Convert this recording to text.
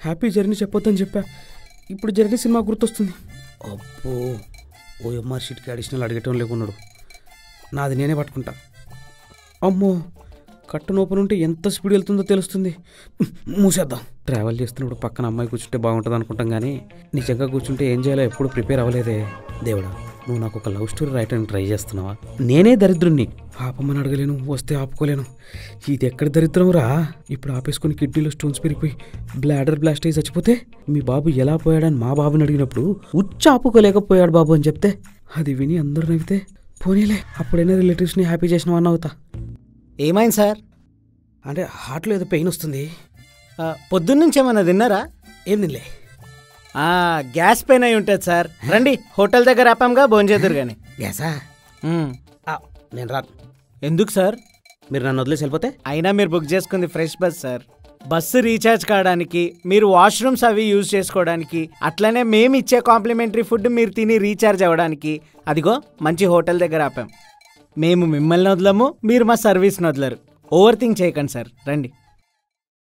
Happy journey చెప్పొద్దని చెప్పా. ఇప్పుడు జర్నీ సినిమా గుర్తొస్తుంది. అబ్బో, ఓఎంఆర్ షీట్కి అడిషనల్ అడిగటం లేకున్నాడు. నాది నేనే పట్టుకుంటా. అమ్మో, కట్టను ఓపెన్ ఉంటే ఎంత స్పీడ్ వెళ్తుందో తెలుస్తుంది. మూసేద్దాం. ట్రావెల్ చేస్తున్నప్పుడు పక్కన అమ్మాయి కూర్చుంటే బాగుంటుంది అనుకుంటాం, కానీ నిజంగా కూర్చుంటే ఏం చేయాలో ఎప్పుడు ప్రిపేర్ అవ్వలేదే. దేవుడా, నువ్వు నాకు ఒక లవ్ స్టోరీ రాయటానికి ట్రై చేస్తున్నావా? నేనే దరిద్రుణ్ణి. ఆపమని అడగలేను, వస్తే ఆపుకోలేను. ఇది ఎక్కడ దరిద్రం రా? ఇప్పుడు ఆపేసుకుని కిడ్నీలో స్టోన్స్ పెరిగిపోయి బ్లాడర్ బ్లాస్ట్ అయి చచ్చిపోతే మీ బాబు ఎలా పోయాడని మా బాబుని అడిగినప్పుడు ఉచ్చి ఆపుకోలేకపోయాడు బాబు అని చెప్తే అది విని అందరూ నవ్వితే పోనీలే, అప్పుడైనా రిలేటివ్స్ని హ్యాపీ చేసిన వాడిని అవుతా. ఏమైంది సార్? అంటే హార్ట్లో ఏదో పెయిన్ వస్తుంది. పొద్దున్నుంచి ఏమన్నా తిన్నారా? ఏం తినలే. గ్యాస్ పెయిన్ అయి ఉంటుంది సార్. రండి, హోటల్ దగ్గర ఆపాంగా భోంచేద్దరు కానీ. గ్యాసా? నేను రాను. ఎందుకు సార్? మీరు నన్ను వదిలేసి వెళ్ళిపోతే? అయినా మీరు బుక్ చేసుకుంది fresh bus sir. Bus recharge కావడానికి, మీరు వాష్రూమ్స్ అవి యూజ్ చేసుకోవడానికి, అట్లనే మేము ఇచ్చే కాంప్లిమెంటరీ ఫుడ్ మీరు తిని రీఛార్జ్ అవ్వడానికి అదిగో మంచి హోటల్ దగ్గర ఆపాం. మేము మిమ్మల్ని వదలము, మీరు మా సర్వీస్ని వదలరు. ఓవర్ థింక్ చేయకండి సార్. రండి.